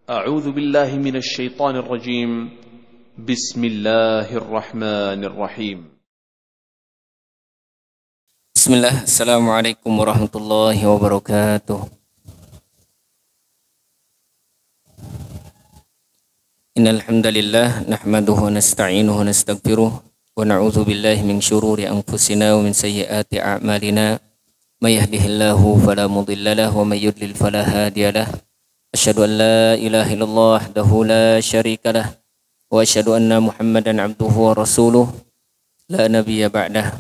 أعوذ بالله من الشيطان الرجيم. بسم الله الرحمن الرحيم. بسم الله. السلام عليكم ورحمة الله وبركاته. إن الحمد لله نحمده ونستعينه ونستغفره ونعوذ بالله من شرور أنفسنا ومن سيئات أعمالنا. من يهده الله فلا مضل له ومن يضلل فلا هادي له. أشهد أن لا إله إلا الله وحده لا شريك له وأشهد أن محمدا عبده ورسوله لا نبي بعده.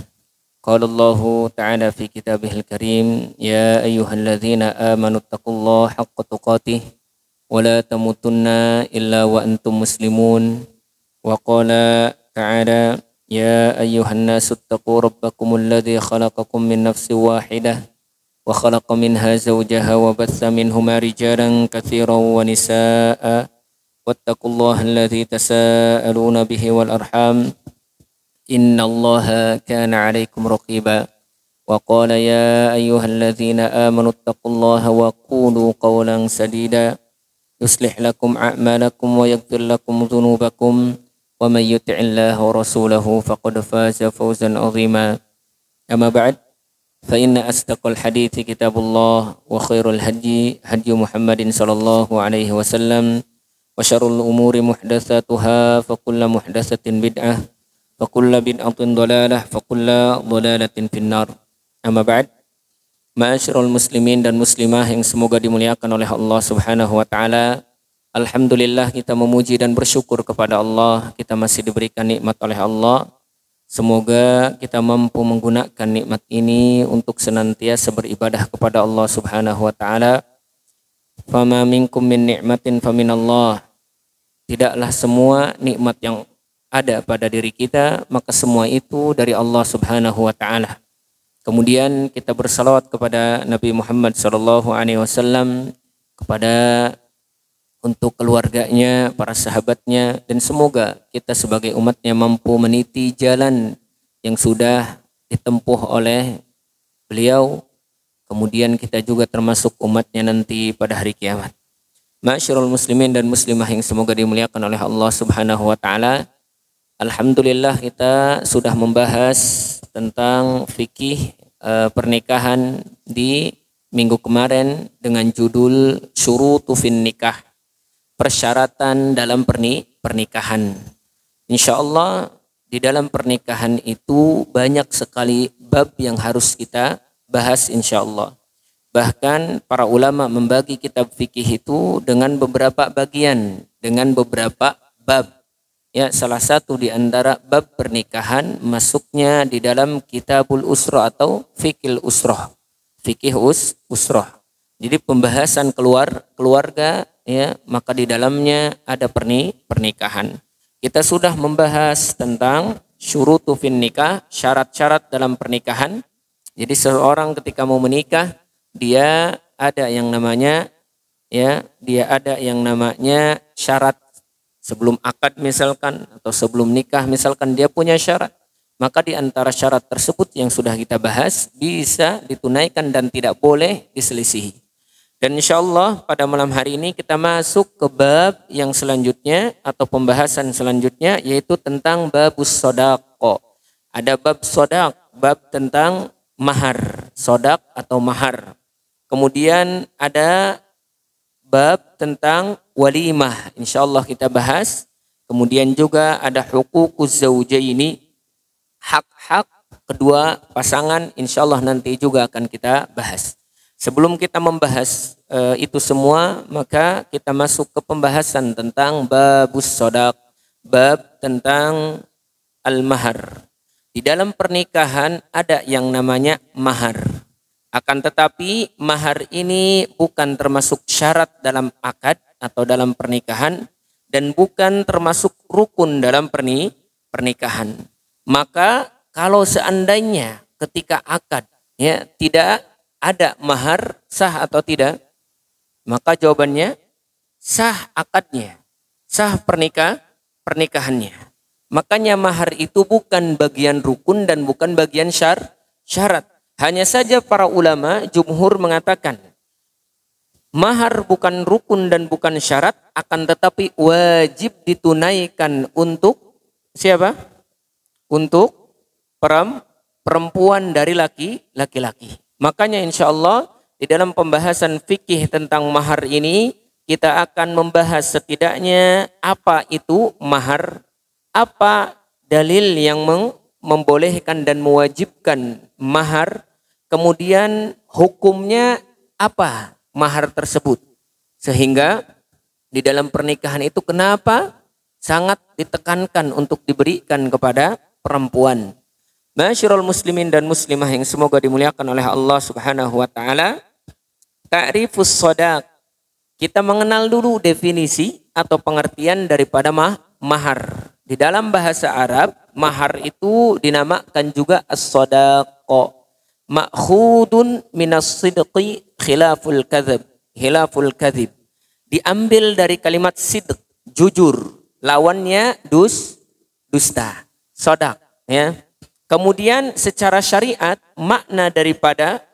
قال الله تعالى في كتابه الكريم: يا أيها الذين آمنوا اتقوا الله حق تقاته ولا تموتن إلا وأنتم مسلمون. وقال تعالى: يا أيها الناس اتقوا ربكم الذي خلقكم من نفس واحدة وخلق منها زوجها وبث منهما رجالا كثيرا ونساء واتقوا الله الذي تساءلون به والأرحام إن الله كان عليكم رقيبا. وقال: يا أيها الذين آمنوا اتقوا الله وقولوا قولا سديدا يصلح لكم أعمالكم ويغفر لكم ذنوبكم ومن يطع الله ورسوله فقد فاز فوزا عظيما. أما بعد، فإن أصدق الحديث كتاب الله وخير الهدي هدي محمد صلى الله عليه وسلم وشر الأمور محدثاتها فكل محدثة بدعة وكل بدعة ضلالة وكل ضلالة في النار. Amma ba'd. Ma'asyiral muslimin dan muslimah yang semoga dimuliakan oleh Allah Subhanahu wa taala. Alhamdulillah, kita memuji dan bersyukur kepada Allah, kita masih diberikan nikmat oleh Allah. Semoga kita mampu menggunakan nikmat ini untuk senantiasa beribadah kepada Allah Subhanahu wa taala. Fama minkum min ni'matin faminallah. Tidaklah semua nikmat yang ada pada diri kita, maka semua itu dari Allah Subhanahu wa taala. Kemudian kita bersalawat kepada Nabi Muhammad sallallahu alaihi wasallam, kepada untuk keluarganya, para sahabatnya, dan semoga kita sebagai umatnya mampu meniti jalan yang sudah ditempuh oleh beliau. Kemudian kita juga termasuk umatnya nanti pada hari kiamat. Ma'asyiral muslimin dan muslimah yang semoga dimuliakan oleh Allah Subhanahu wa taala. Alhamdulillah, kita sudah membahas tentang fikih pernikahan di minggu kemarin dengan judul Syurutu fin Nikah, persyaratan dalam pernikahan. Insya Allah di dalam pernikahan itu banyak sekali bab yang harus kita bahas insya Allah. Bahkan para ulama membagi kitab fikih itu dengan beberapa bagian, dengan beberapa bab. Ya, salah satu di antara bab pernikahan masuknya di dalam kitabul usroh atau fikih usroh. Fikih usroh. Jadi pembahasan keluarga, ya, maka di dalamnya ada pernikahan. Kita sudah membahas tentang syurutu fin nikah, syarat-syarat dalam pernikahan. Jadi seseorang ketika mau menikah, dia ada yang namanya syarat. Sebelum akad misalkan atau sebelum nikah misalkan dia punya syarat. Maka di antara syarat tersebut yang sudah kita bahas bisa ditunaikan dan tidak boleh diselisihi. Dan insya Allah pada malam hari ini kita masuk ke bab yang selanjutnya atau pembahasan selanjutnya, yaitu tentang babus sodaqo. Ada bab sodak, bab tentang mahar, sodak atau mahar. Kemudian ada bab tentang walimah, insya Allah kita bahas. Kemudian juga ada hukukuz zaujaini, hak-hak kedua pasangan, insya Allah nanti juga akan kita bahas. Sebelum kita membahas itu semua, maka kita masuk ke pembahasan tentang babus sodak, bab tentang al-mahar. Di dalam pernikahan ada yang namanya mahar. Akan tetapi mahar ini bukan termasuk syarat dalam akad atau dalam pernikahan dan bukan termasuk rukun dalam pernikahan. Maka kalau seandainya ketika akad ya tidak ada mahar, sah atau tidak? Maka jawabannya sah akadnya, sah pernikahannya. Makanya mahar itu bukan bagian rukun dan bukan bagian syarat. Hanya saja para ulama jumhur mengatakan Mahar bukan rukun dan bukan syarat, akan tetapi wajib ditunaikan untuk siapa? Untuk perempuan dari laki-laki. Makanya insya Allah di dalam pembahasan fikih tentang mahar ini kita akan membahas setidaknya apa itu mahar, apa dalil yang membolehkan dan mewajibkan mahar, kemudian hukumnya apa mahar tersebut. Sehingga di dalam pernikahan itu kenapa sangat ditekankan untuk diberikan kepada perempuan. Masyarul muslimin dan muslimah yang semoga dimuliakan oleh Allah Subhanahu wa taala. Ta'rifus shadaq. Kita mengenal dulu definisi atau pengertian daripada mahar. Di dalam bahasa Arab, mahar itu dinamakan juga as-shadaq. Ma'khudun minas sidqi khilaful kadhib. Diambil dari kalimat sidq, jujur. Lawannya dusta. Shadaq, ya. Kemudian secara syariat makna daripada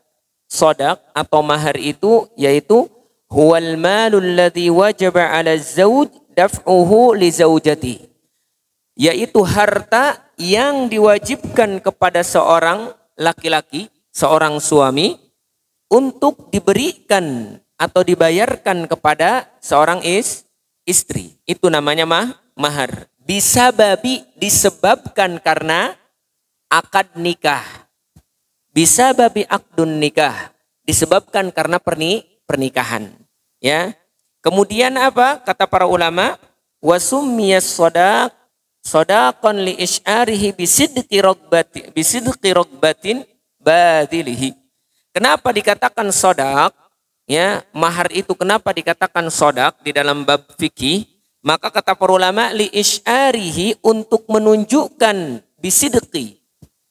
shadaq atau mahar itu yaitu huwal malul ladzi wajaba 'ala az-zawj daf'uhu li zaujati. Yaitu harta yang diwajibkan kepada seorang laki-laki, seorang suami untuk diberikan atau dibayarkan kepada seorang istri. Itu namanya mahar. Disebabkan karena akad nikah. Bisa babi akdun nikah, disebabkan karena pernikahan, ya. Kemudian apa kata para ulama? Wasummiyas shadaq shadaqan li isy'arihi bisidqi ragbatin badilihi. Kenapa dikatakan shadaq? Ya, mahar itu kenapa dikatakan shadaq di dalam bab fikih? Maka kata para ulama li isy'arihi, untuk menunjukkan bisidqi,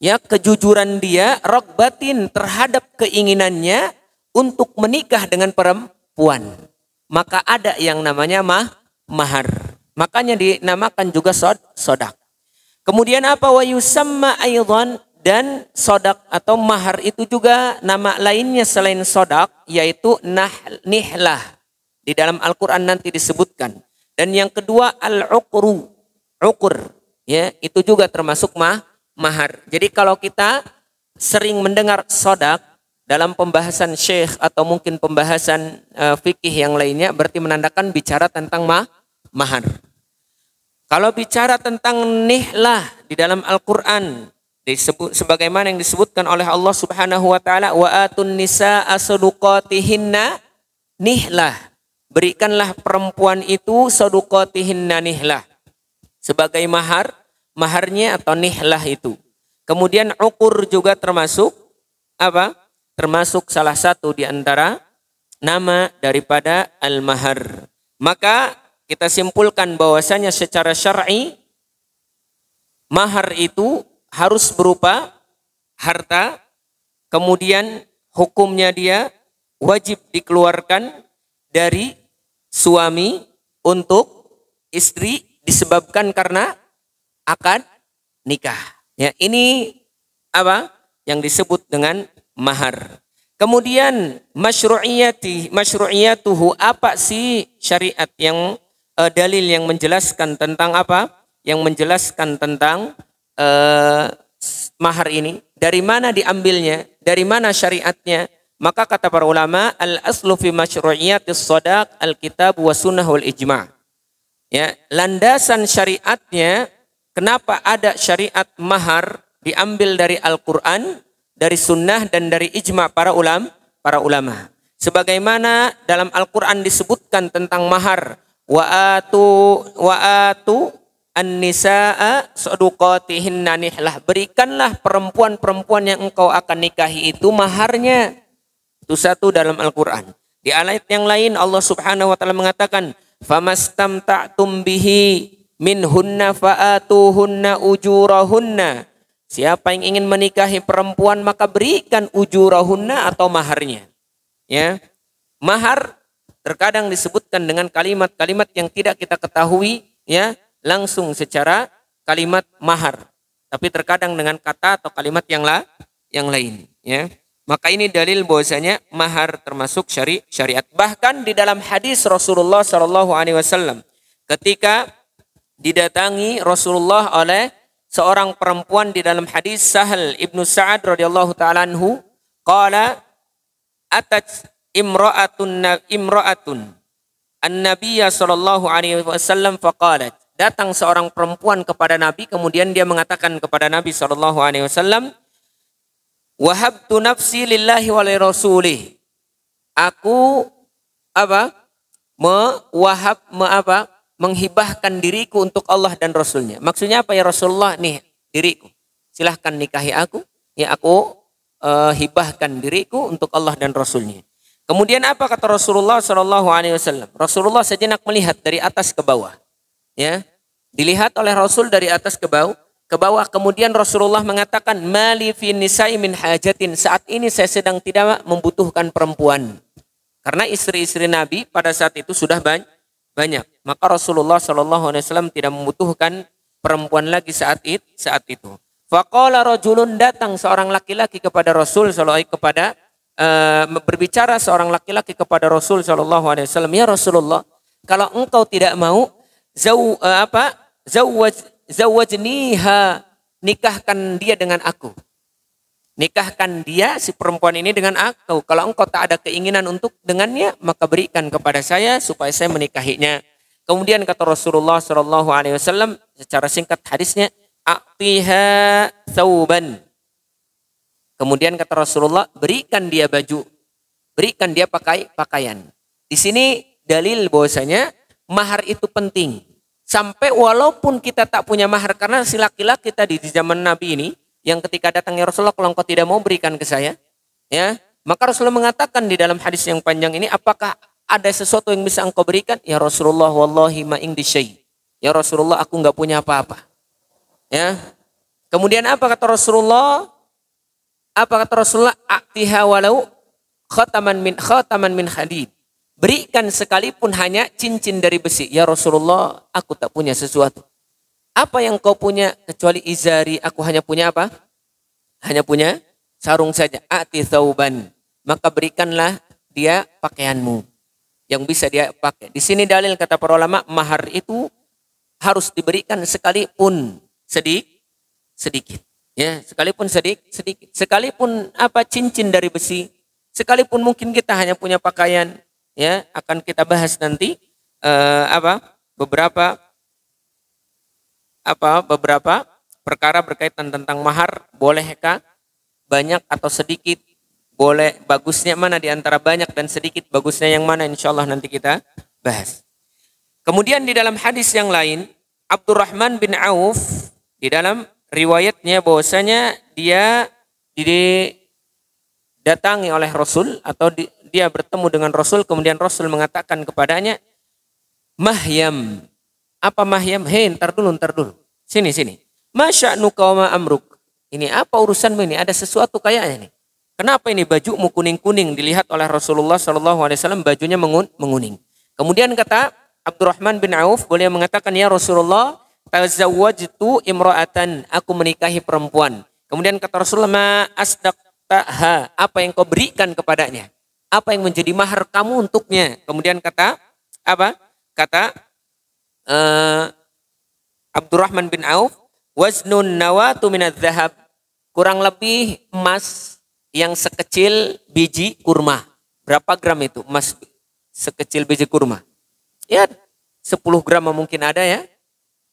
ya, kejujuran dia, ragbatin, terhadap keinginannya untuk menikah dengan perempuan. Maka ada yang namanya mahar. Makanya dinamakan juga shadaq. Kemudian apa? Wa yusamma aidan, dan shadaq atau mahar itu juga nama lainnya selain shadaq yaitu nihlah. Di dalam Al-Qur'an nanti disebutkan. Dan yang kedua al-uqru. Uqur, ya, itu juga termasuk mahar. Jadi kalau kita sering mendengar shadaq dalam pembahasan syekh atau mungkin pembahasan fikih yang lainnya, berarti menandakan bicara tentang mahar. Kalau bicara tentang nihlah di dalam Al-Qur'an disebut sebagaimana yang disebutkan oleh Allah Subhanahu wa taala, wa atun nisaa saduqatihinna nihlah. Berikanlah perempuan itu saduqatihinna nihlah. Sebagai maharnya atau nihlah itu. Kemudian uqur juga termasuk apa? Termasuk salah satu di antara nama daripada al-mahar. Maka kita simpulkan bahwasanya secara syar'i mahar itu harus berupa harta, kemudian hukumnya dia wajib dikeluarkan dari suami untuk istri disebabkan karena akad nikah. Ya, ini apa yang disebut dengan mahar. Kemudian masyru'iyatuhu, apa sih syariat yang dalil yang menjelaskan tentang apa? Yang menjelaskan tentang mahar ini. Dari mana diambilnya? Dari mana syariatnya? Maka kata para ulama, al-aslu fi masyru'iyatis shadaq al-kitab wa sunnah wal ijma'. Ya, landasan syariatnya, kenapa ada syariat mahar diambil dari Al-Qur'an, dari sunnah dan dari ijma' para ulama. Sebagaimana dalam Al-Qur'an disebutkan tentang mahar, wa atu an-nisaa saduqatihinna nihlah. Berikanlah perempuan-perempuan yang engkau akan nikahi itu maharnya. Itu satu dalam Al-Qur'an. Di ayat yang lain Allah Subhanahu wa taala mengatakan, famastamta'tum bihi minhunna fa'atuhunna ujurahunna. Siapa yang ingin menikahi perempuan maka berikan ujurahunna atau maharnya. Ya. Mahar terkadang disebutkan dengan kalimat-kalimat yang tidak kita ketahui, ya, langsung secara kalimat mahar. Tapi terkadang dengan kata atau kalimat yang lain, ya. Maka ini dalil bahwasanya mahar termasuk syariat. Bahkan di dalam hadis Rasulullah Shallallahu Alaihi Wasallam ketika didatangi Rasulullah oleh seorang perempuan di dalam hadis Sahal ibnu Sa'ad radhiyallahu taala anhu, qala atat imra'atun an-nabiyya sallallahu alaihi wasallam faqalat, datang seorang perempuan kepada Nabi, kemudian dia mengatakan kepada Nabi sallallahu alaihi wasallam, wahabtu nafsi lillahi wa li rasulih, aku menghibahkan diriku untuk Allah dan Rasulnya. Maksudnya apa ya Rasulullah? Nih diriku, silahkan nikahi aku, ya aku hibahkan diriku untuk Allah dan Rasulnya. Kemudian apa kata Rasulullah Shallallahu Alaihi Wasallam? Rasulullah sejenak melihat dari atas ke bawah, ya, dilihat oleh Rasul dari atas ke bawah. Kemudian Rasulullah mengatakan, mali fi nisa'i min hajatin. Saat ini saya sedang tidak membutuhkan perempuan, karena istri-istri Nabi pada saat itu sudah banyak. Maka Rasulullah Shallallahu Alaihi Wasallam tidak membutuhkan perempuan lagi saat itu. Faqala rajulun, datang seorang laki-laki kepada Rasul berbicara seorang laki-laki kepada Rasul Shallallahu Alaihi Wasallam, ya Rasulullah, kalau engkau tidak mau zawajniha, nikahkan dia dengan aku. Nikahkan dia, si perempuan ini, dengan aku. Kalau engkau tak ada keinginan untuk dengannya, maka berikan kepada saya supaya saya menikahinya. Kemudian kata Rasulullah Shallallahu Alaihi Wasallam secara singkat hadisnya, a'tiha thawban. Kemudian kata Rasulullah, berikan dia baju, berikan dia pakaian. Di sini dalil bahwasanya mahar itu penting. Sampai walaupun kita tak punya mahar, karena si laki-laki tadi di zaman Nabi ini, yang ketika datangnya Rasulullah, kalau engkau tidak mau berikan ke saya, ya, maka Rasulullah mengatakan di dalam hadis yang panjang ini, apakah ada sesuatu yang bisa engkau berikan? Ya Rasulullah, wallahi ma indi syai'. Ya Rasulullah, aku enggak punya apa-apa. Ya. Kemudian apa kata Rasulullah? A'tiha walau khataman min hadid. Berikan sekalipun hanya cincin dari besi. Ya Rasulullah, aku tak punya sesuatu. Apa yang kau punya kecuali izari? Aku hanya punya apa? Hanya punya sarung saja. A'ti thawban. Maka berikanlah dia pakaianmu yang bisa dia pakai. Di sini dalil kata para ulama, mahar itu harus diberikan sekalipun sedikit. Ya, sekalipun sedikit. Sekalipun cincin dari besi. Sekalipun mungkin kita hanya punya pakaian. Ya, akan kita bahas nanti beberapa perkara berkaitan tentang mahar, bolehkah banyak atau sedikit, boleh bagusnya mana di antara banyak dan sedikit, bagusnya yang mana, insyaallah nanti kita bahas. Kemudian di dalam hadis yang lain, Abdurrahman bin Auf di dalam riwayatnya bahwasanya dia didatangi oleh Rasul atau dia bertemu dengan Rasul, kemudian Rasul mengatakan kepadanya, Mahyam. Apa Mahyam? Hei, ntar dulu. Sini. Masya'nuka wa ma amruk. Ini apa urusanmu ini? Ada sesuatu kayaknya nih. Kenapa ini bajumu kuning-kuning? Dilihat oleh Rasulullah SAW bajunya menguning. Kemudian kata Abdurrahman bin Auf, beliau mengatakan, ya Rasulullah, tazawwajtu imra'atan, aku menikahi perempuan. Kemudian kata Rasulullah, ma asdaqtaha, apa yang kau berikan kepadanya? Apa yang menjadi mahar kamu untuknya? Kemudian kata Abdurrahman bin Auf, waznun nawatu minadz zahab, kurang lebih emas yang sekecil biji kurma. Berapa gram itu emas sekecil biji kurma? Ya 10 gram mungkin ada ya.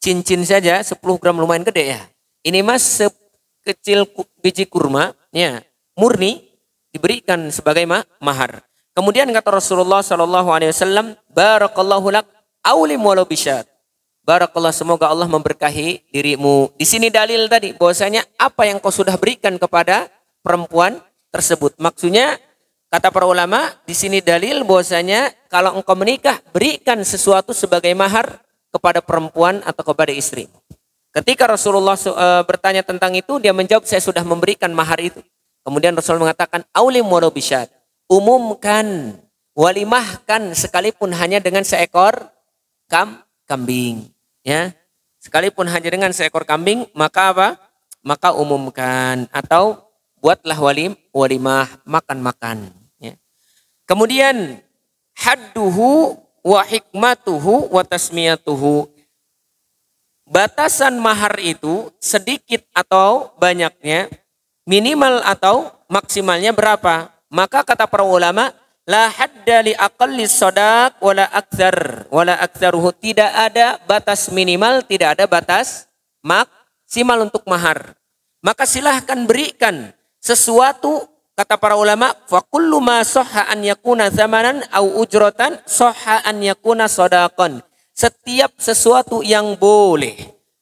Cincin saja 10 gram lumayan gede ya. Ini emas sekecil biji kurma, ya, murni, diberikan sebagai mahar. Kemudian kata Rasulullah Shallallahu Alaihi Wasallam, barakallahu lak aulim walau bisyat. Barakallah, semoga Allah memberkahi dirimu. Di sini dalil tadi bahwasanya apa yang kau sudah berikan kepada perempuan tersebut. Maksudnya kata para ulama di sini dalil bahwasanya kalau engkau menikah, berikan sesuatu sebagai mahar kepada perempuan atau kepada istri. Ketika Rasulullah bertanya tentang itu, dia menjawab, saya sudah memberikan mahar itu. Kemudian Rasul mengatakan, aulim walau bisyat, umumkan, walimahkan sekalipun hanya dengan seekor kambing, ya. Sekalipun hanya dengan seekor kambing, maka umumkan atau buatlah walimah, makan-makan. Ya. Kemudian hadduhu wa hikmatuhu wa tasmiyatuhu. Batasan mahar itu sedikit atau banyaknya, minimal atau maksimalnya berapa? Maka kata para ulama, la hadda li aqallis shadaq wala aktsar wala aktsaruhu. Tidak ada batas minimal, tidak ada batas maksimal untuk mahar. Maka silahkan berikan sesuatu, kata para ulama, fa kullu ma sahha an yakuna zamanan au ujratan sahha an yakuna shadaqan. Setiap sesuatu yang boleh,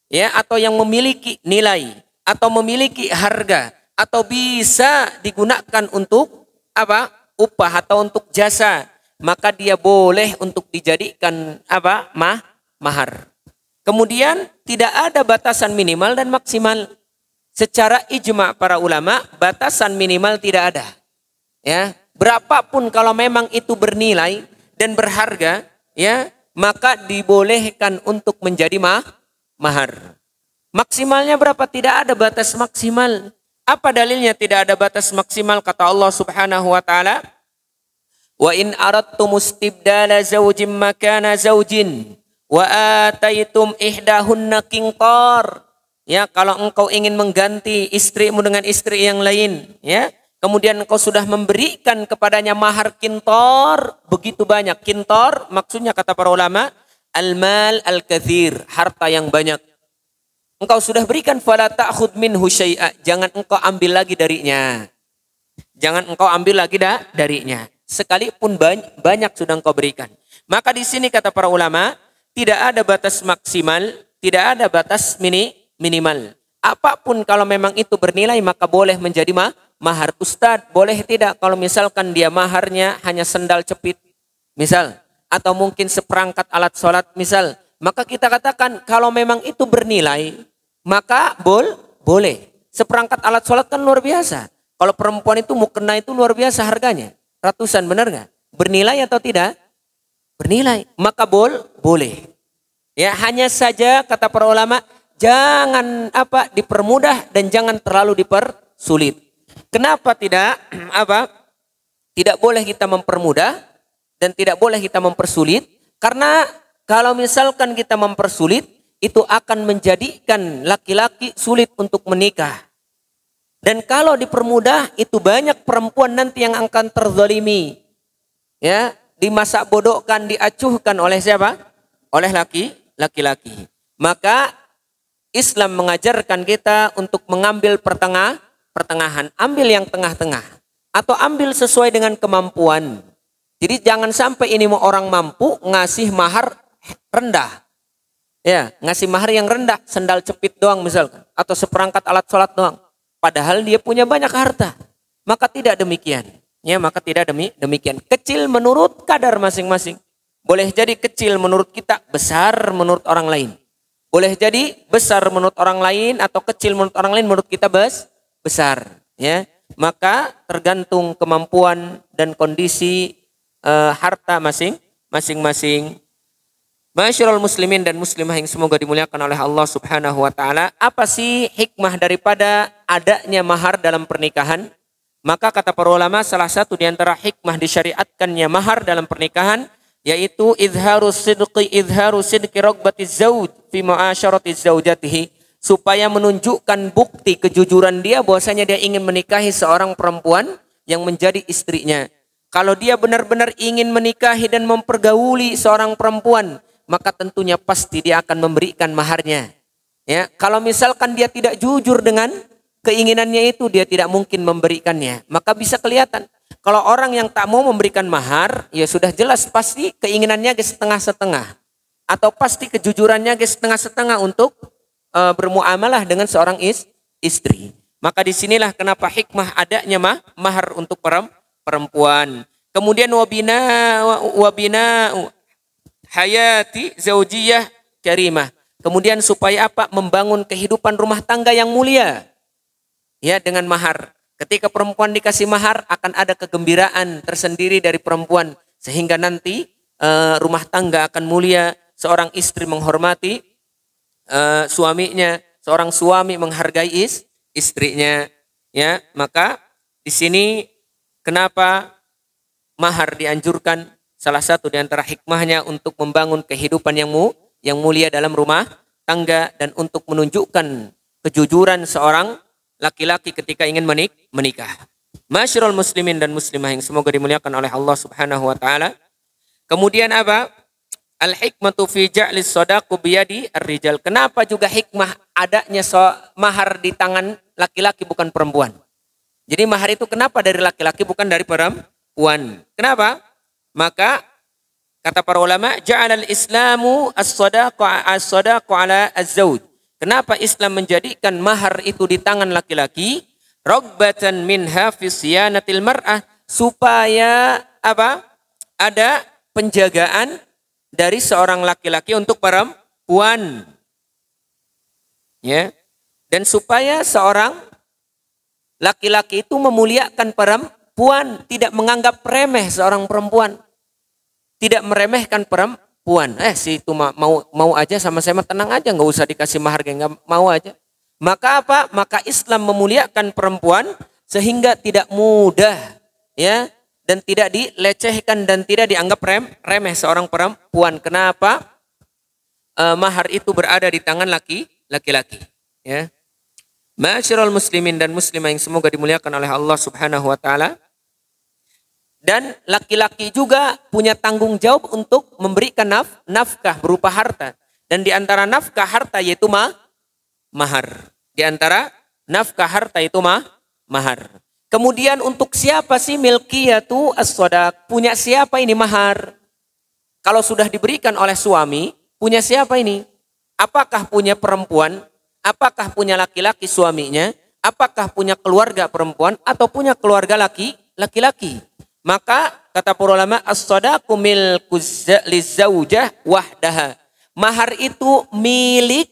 ya, atau yang memiliki nilai atau memiliki harga atau bisa digunakan untuk apa? Upah atau untuk jasa, maka dia boleh untuk dijadikan apa? Mahar. Kemudian tidak ada batasan minimal dan maksimal. Secara ijma para ulama, batasan minimal tidak ada. Ya, berapapun kalau memang itu bernilai dan berharga, ya, maka dibolehkan untuk menjadi mahar. Maksimalnya berapa? Tidak ada batas maksimal. Apa dalilnya tidak ada batas maksimal? Kata Allah Subhanahu wa taala, "Wa in aradtum istibdala zawjin makana zawjin wa ataitum ihdahunna qintar." Ya, kalau engkau ingin mengganti istrimu dengan istri yang lain, ya, kemudian engkau sudah memberikan kepadanya mahar qintar begitu banyak. Qintar maksudnya kata para ulama al-mal al-katsir, harta yang banyak. Engkau sudah berikan, fala ta'khud minhu syai'a, jangan engkau ambil lagi darinya. Jangan engkau ambil lagi darinya. Sekalipun banyak sudah engkau berikan. Maka di sini kata para ulama, tidak ada batas maksimal, tidak ada batas minimal. Apapun kalau memang itu bernilai maka boleh menjadi mahar. Ustadz, boleh tidak kalau misalkan dia maharnya hanya sendal cepit, misal, atau mungkin seperangkat alat sholat, misal. Maka kita katakan kalau memang itu bernilai, maka boleh. Seperangkat alat sholat kan luar biasa. Kalau perempuan itu mukena itu luar biasa harganya. Ratusan, benar nggak? Bernilai atau tidak? Bernilai. Maka boleh. Ya, hanya saja kata para ulama, jangan dipermudah dan jangan terlalu dipersulit. Kenapa tidak tidak boleh kita mempermudah dan tidak boleh kita mempersulit? Karena kalau misalkan kita mempersulit, itu akan menjadikan laki-laki sulit untuk menikah. Dan kalau dipermudah, itu banyak perempuan nanti yang akan terzalimi. Ya, dimasak bodohkan, diacuhkan oleh siapa? Oleh laki-laki. Maka Islam mengajarkan kita untuk mengambil pertengahan. Ambil yang tengah-tengah. Atau ambil sesuai dengan kemampuan. Jadi jangan sampai ini mau orang mampu ngasih mahar rendah. Ya, ngasih mahar yang rendah, sendal cepit doang misalkan, atau seperangkat alat sholat doang. Padahal dia punya banyak harta. Maka tidak demikian. Ya, maka tidak demikian. Kecil menurut kadar masing-masing. Boleh jadi kecil menurut kita, besar menurut orang lain. Boleh jadi besar menurut orang lain atau kecil menurut orang lain, menurut kita besar. Ya, maka tergantung kemampuan dan kondisi harta masing-masing. Masyarul muslimin dan muslimah yang semoga dimuliakan oleh Allah Subhanahu wa taala. Apa sih hikmah daripada adanya mahar dalam pernikahan? Maka kata para ulama, salah satu di antara hikmah disyariatkannya mahar dalam pernikahan yaitu izharu sidqi ragbatiz zauj fi mu'asyaratiz zaujatihi, supaya menunjukkan bukti kejujuran dia bahwasanya dia ingin menikahi seorang perempuan yang menjadi istrinya. Kalau dia benar-benar ingin menikahi dan mempergauli seorang perempuan, maka tentunya pasti dia akan memberikan maharnya. Ya, kalau misalkan dia tidak jujur dengan keinginannya itu, dia tidak mungkin memberikannya. Maka bisa kelihatan. Kalau orang yang tak mau memberikan mahar, ya sudah jelas pasti keinginannya setengah-setengah. Atau pasti kejujurannya setengah-setengah untuk bermuamalah dengan seorang istri. Maka disinilah kenapa hikmah adanya mahar untuk perempuan. Kemudian wabina hayati zaujiyah karimah. Kemudian supaya apa? Membangun kehidupan rumah tangga yang mulia. Ya, dengan mahar. Ketika perempuan dikasih mahar, akan ada kegembiraan tersendiri dari perempuan. Sehingga nanti rumah tangga akan mulia. Seorang istri menghormati suaminya. Seorang suami menghargai istrinya. Ya, maka Di sini kenapa mahar dianjurkan? Salah satu di antara hikmahnya untuk membangun kehidupan yang mulia dalam rumah tangga dan untuk menunjukkan kejujuran seorang laki-laki ketika ingin menikah. Masyarul muslimin dan muslimah yang semoga dimuliakan oleh Allah Subhanahu wa taala. Kemudian apa? Al-hikmatu fi ja'lis shadaqu biyadi ar-rijal. Kenapa juga hikmah adanya mahar di tangan laki-laki bukan perempuan? Jadi mahar itu kenapa dari laki-laki bukan dari perempuan? Kenapa? Maka kata para ulama, ja'alal islamu as-shadaqu ala az-zawj. Kenapa Islam menjadikan mahar itu di tangan laki-laki? Ragbatan minha fi siyanatil mar'ah, supaya apa? Ada penjagaan dari seorang laki-laki untuk perempuan. Ya. Dan supaya seorang laki-laki itu memuliakan perempuan, tidak menganggap remeh seorang perempuan. Tidak meremehkan perempuan. Si itu mau aja sama saya tenang aja, nggak usah dikasih mahar, nggak mau aja. Maka apa? Maka Islam memuliakan perempuan sehingga tidak mudah, ya, dan tidak dilecehkan dan tidak dianggap remeh seorang perempuan. Kenapa? Mahar itu berada di tangan laki-laki, ya. Ma'asyiral muslimin dan muslimah yang semoga dimuliakan oleh Allah Subhanahu wa taala. Dan laki-laki juga punya tanggung jawab untuk memberikan nafkah berupa harta. Dan di antara nafkah harta yaitu mahar. Di antara nafkah harta itu mahar. Kemudian untuk siapa sih milkiyatu as-shadaq? Punya siapa ini mahar? Kalau sudah diberikan oleh suami, punya siapa ini? Apakah punya perempuan? Apakah punya laki-laki suaminya? Apakah punya keluarga perempuan? Atau punya keluarga laki-laki? Maka kata para ulama, as-shadaqu milku lizaujah wahdaha. Mahar itu milik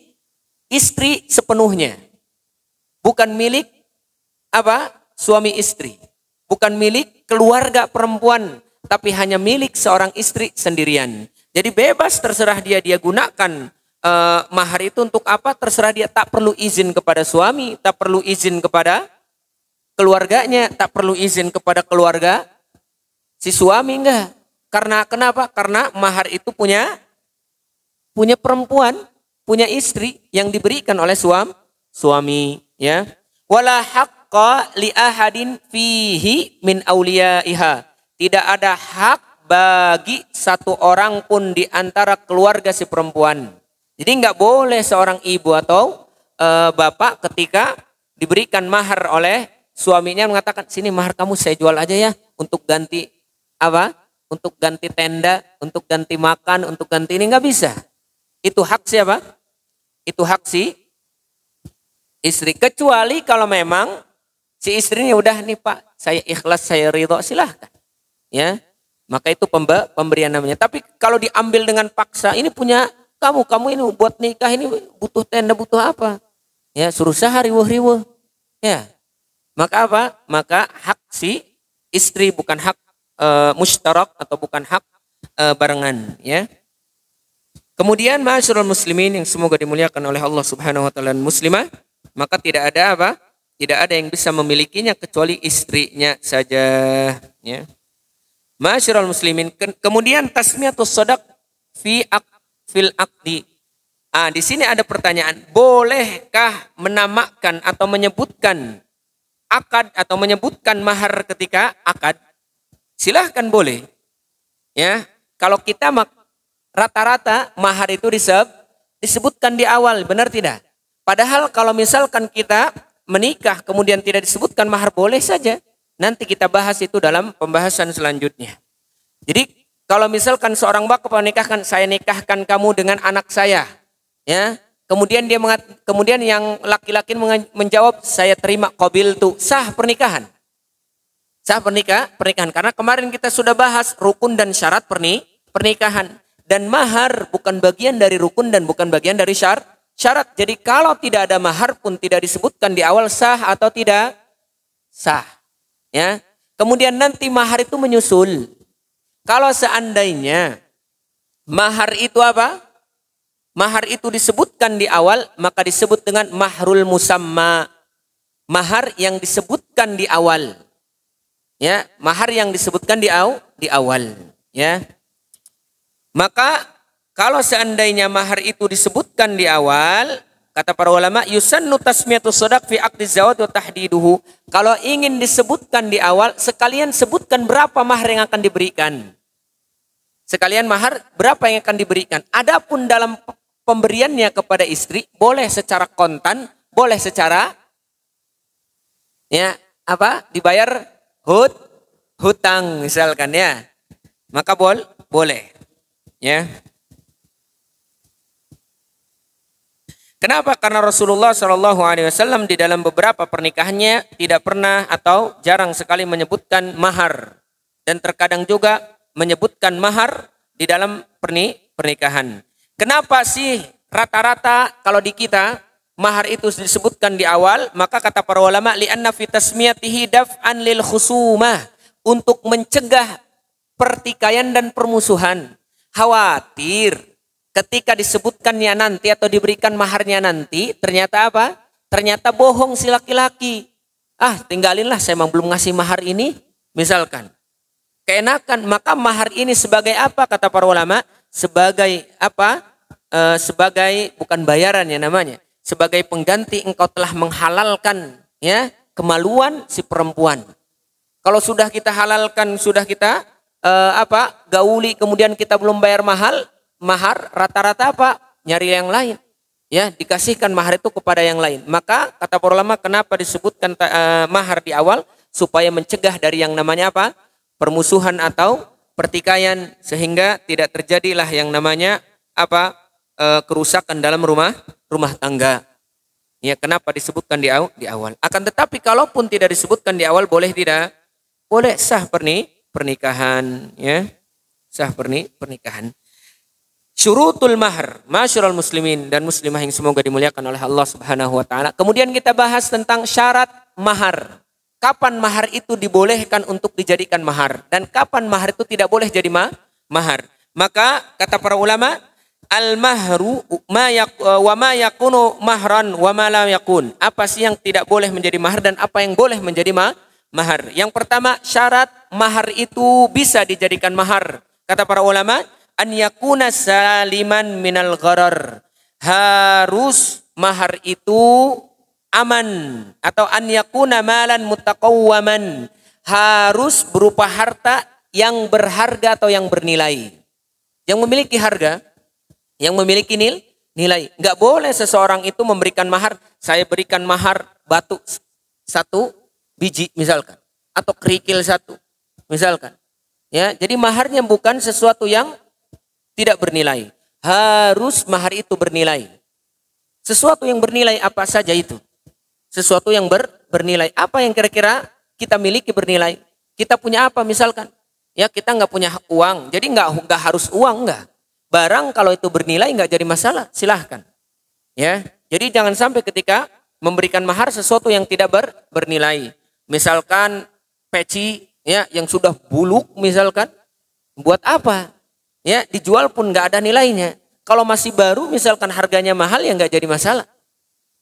istri sepenuhnya. Bukan milik apa? Suami istri. Bukan milik keluarga perempuan, tapi hanya milik seorang istri sendirian. Jadi bebas, terserah dia gunakan mahar itu untuk apa? Terserah dia, tak perlu izin kepada suami, tak perlu izin kepada keluarganya, tak perlu izin kepada keluarga si suami, enggak. Karena kenapa? Karena mahar itu punya perempuan, punya istri yang diberikan oleh suami, ya. Wala haqqa li ahadin fihi min auliyaiha. Tidak ada hak bagi satu orang pun di antara keluarga si perempuan. Jadi enggak boleh seorang ibu atau bapak ketika diberikan mahar oleh suaminya mengatakan, sini mahar kamu saya jual aja ya untuk ganti apa? Untuk ganti tenda, untuk ganti makan, untuk ganti ini, nggak bisa. Itu hak siapa? Itu hak si istri. Kecuali kalau memang si istrinya udah nih Pak, saya ikhlas, saya ridho, silahkan. Ya, maka itu pemberian namanya. Tapi kalau diambil dengan paksa, ini punya kamu ini buat nikah ini butuh tenda, butuh apa? Ya, suruh sehari riwuh. Ya, maka apa? Maka hak si istri, bukan hak mustarak atau bukan hak barengan, ya. Kemudian ma'asyiral muslimin yang semoga dimuliakan oleh Allah Subhanahu wa taala dan muslimah, maka tidak ada apa? Tidak ada yang bisa memilikinya kecuali istrinya saja, ya. Ma'asyiral muslimin, kemudian tasmiyatus shadaq fil aqdi. Di sini ada pertanyaan, bolehkah menamakan atau menyebutkan akad atau menyebutkan mahar ketika akad? Silahkan, boleh. Ya, kalau kita rata-rata mahar itu disebutkan di awal, benar tidak? Padahal kalau misalkan kita menikah kemudian tidak disebutkan mahar, boleh saja. Nanti kita bahas itu dalam pembahasan selanjutnya. Jadi kalau misalkan seorang bapak menikahkan, saya nikahkan kamu dengan anak saya, ya. Kemudian kemudian yang laki-laki menjawab, saya terima, qabiltu, sah pernikahan. Sah pernikahan. Karena kemarin kita sudah bahas rukun dan syarat pernikahan. Dan mahar bukan bagian dari rukun dan bukan bagian dari syarat. Jadi kalau tidak ada mahar pun tidak disebutkan di awal, sah atau tidak sah. Ya. Kemudian nanti mahar itu menyusul. Kalau seandainya mahar itu apa? Mahar itu disebutkan di awal, maka disebut dengan mahrul musamma. Mahar yang disebutkan di awal. Ya, mahar yang disebutkan di awal, ya. Maka kalau seandainya mahar itu disebutkan di awal, kata para ulama, yusannu tasmiyatu shadaq fi aqdi zawaj wa tahdiduhu. Kalau ingin disebutkan di awal, sekalian sebutkan berapa mahar yang akan diberikan. Sekalian mahar berapa yang akan diberikan. Adapun dalam pemberiannya kepada istri, boleh secara kontan, boleh secara dibayar hutang misalkan, ya. Maka boleh, ya. Kenapa? Karena Rasulullah SAW di dalam beberapa pernikahannya tidak pernah atau jarang sekali menyebutkan mahar, dan terkadang juga menyebutkan mahar di dalam pernikahan. Kenapa sih rata-rata kalau di kita mahar itu disebutkan di awal? Maka kata para ulama, li'anna fi tasmiyatihi daf'an lil khusumah, untuk mencegah pertikaian dan permusuhan. Khawatir ketika disebutkannya nanti atau diberikan maharnya nanti, ternyata apa? Ternyata bohong si laki-laki. Tinggalinlah, saya memang belum ngasih mahar ini, misalkan. Keenakan, maka mahar ini sebagai apa kata para ulama? Sebagai apa? Sebagai bukan bayaran ya namanya. Sebagai pengganti engkau telah menghalalkan, ya, kemaluan si perempuan. Kalau sudah kita halalkan, sudah kita gauli, kemudian kita belum bayar mahar rata-rata apa? Nyari yang lain. Ya, dikasihkan mahar itu kepada yang lain. Maka kata para ulama, kenapa disebutkan mahar di awal? Supaya mencegah dari yang namanya apa? Permusuhan atau pertikaian, sehingga tidak terjadilah yang namanya kerusakan dalam rumah tangga. Ya, kenapa disebutkan di awal? Akan tetapi kalaupun tidak disebutkan di awal, boleh tidak? Boleh, sah pernikahan, ya. Sah pernikahan. Syurutul mahar, masyarul muslimin dan muslimah yang semoga dimuliakan oleh Allah Subhanahu wa taala. Kemudian kita bahas tentang syarat mahar. Kapan mahar itu dibolehkan untuk dijadikan mahar dan kapan mahar itu tidak boleh jadi mahar. Maka kata para ulama, al-mahru wa ma yakunu mahran wa ma la yakun. Apa sih yang tidak boleh menjadi mahar dan apa yang boleh menjadi mahar? Yang pertama, syarat mahar itu bisa dijadikan mahar. Kata para ulama, an yakuna saliman minal gharar. Harus mahar itu aman, atau an yakuna malan mutaqawwaman, harus berupa harta yang berharga atau yang bernilai, yang memiliki harga, yang memiliki nilai. Enggak boleh seseorang itu memberikan mahar, saya berikan mahar batu 1 biji misalkan, atau kerikil 1 misalkan. Ya, jadi maharnya bukan sesuatu yang tidak bernilai. Harus mahar itu bernilai. Sesuatu yang bernilai apa saja itu? Sesuatu yang bernilai. Apa yang kira-kira kita miliki bernilai? Kita punya apa misalkan? Ya, kita nggak punya uang. Jadi nggak harus uang, nggak. Barang kalau itu bernilai nggak jadi masalah, silahkan. Ya, jadi jangan sampai ketika memberikan mahar sesuatu yang tidak bernilai. Misalkan peci, ya, yang sudah buluk misalkan, buat apa? Ya, dijual pun nggak ada nilainya. Kalau masih baru misalkan harganya mahal, ya nggak jadi masalah.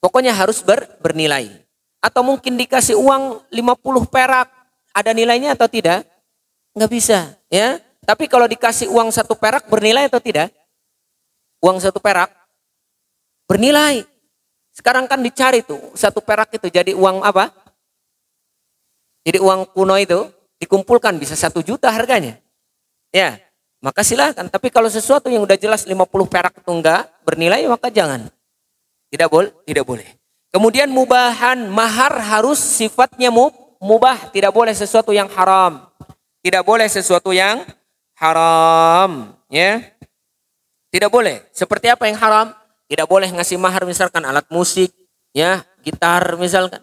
Pokoknya harus bernilai. Atau mungkin dikasih uang 50 perak, ada nilainya atau tidak? Nggak bisa, ya. Tapi kalau dikasih uang 1 perak bernilai atau tidak? Uang 1 perak bernilai. Sekarang kan dicari tuh 1 perak itu jadi uang apa? Jadi uang kuno itu dikumpulkan bisa 1 juta harganya. Ya, maka silahkan. Tapi kalau sesuatu yang udah jelas 50 perak itu enggak bernilai, maka jangan. Tidak boleh. Kemudian mubahan, mahar harus sifatnya mubah, tidak boleh sesuatu yang haram. Tidak boleh sesuatu yang haram, ya. Tidak boleh. Seperti apa yang haram? Tidak boleh ngasih mahar misalkan alat musik, ya, gitar misalkan,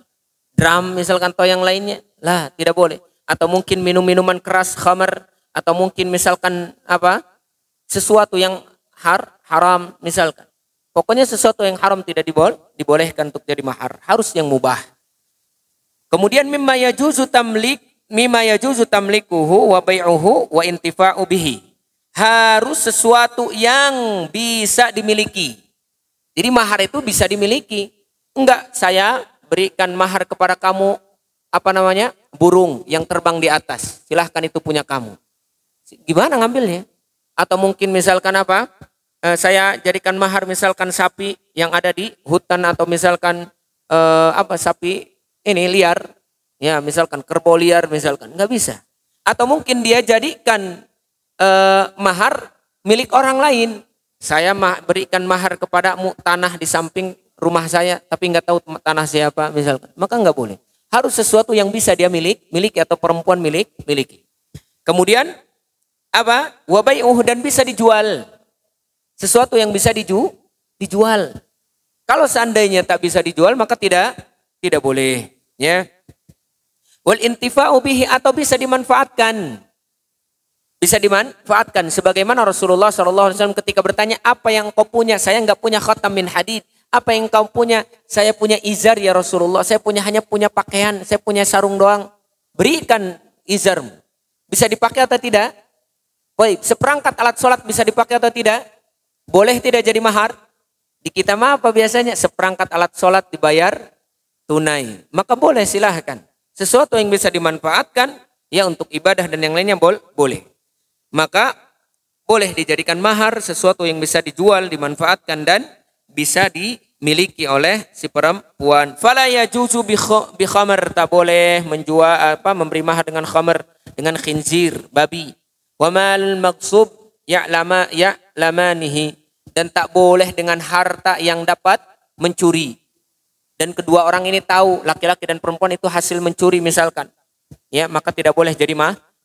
drum misalkan, atau yang lainnya. Lah, tidak boleh. Atau mungkin minum-minuman keras, khamar, atau mungkin misalkan apa? Sesuatu yang haram misalkan. Pokoknya sesuatu yang haram tidak dibolehkan untuk jadi mahar, harus yang mubah. Kemudian mimma yajuzu tamlikuhu wa bai'uhu wa intifa'u bihi. Harus sesuatu yang bisa dimiliki. Jadi mahar itu bisa dimiliki. Enggak, saya berikan mahar kepada kamu burung yang terbang di atas. Silahkan itu punya kamu. Gimana ngambilnya? Atau mungkin misalkan saya jadikan mahar misalkan sapi yang ada di hutan atau misalkan sapi ini liar, ya misalkan kerbau liar misalkan, nggak bisa. Atau mungkin dia jadikan mahar milik orang lain. Saya berikan mahar kepadamu tanah di samping rumah saya, tapi nggak tahu tanah siapa misalkan, maka nggak boleh. Harus sesuatu yang bisa dia miliki atau perempuan miliki. Kemudian wabai'uh, dan bisa dijual. Sesuatu yang bisa dijual. Kalau seandainya tak bisa dijual maka tidak boleh, ya. Wal intifa'u bihi, atau bisa dimanfaatkan. Bisa dimanfaatkan sebagaimana Rasulullah SAW ketika bertanya, apa yang kau punya? Saya enggak punya khatam min hadid. Apa yang kau punya? Saya punya izar ya Rasulullah. Saya hanya punya pakaian, saya punya sarung doang. Berikan izarmu. Bisa dipakai atau tidak? Baik, seperangkat alat sholat bisa dipakai atau tidak? Boleh tidak jadi mahar? Di kita mah apa biasanya? Seperangkat alat sholat dibayar tunai. Maka boleh, silahkan. Sesuatu yang bisa dimanfaatkan ya untuk ibadah dan yang lainnya boleh. Maka boleh dijadikan mahar sesuatu yang bisa dijual, dimanfaatkan dan bisa dimiliki oleh si perempuan. Fala yajuzu bi khamr, tak boleh menjual memberi mahar dengan khamr, dengan khinzir, babi. Wa mal maqsub ya'lamanihi, dan tak boleh dengan harta yang dapat mencuri. Dan kedua orang ini tahu, laki-laki dan perempuan itu hasil mencuri misalkan. Ya, maka tidak boleh jadi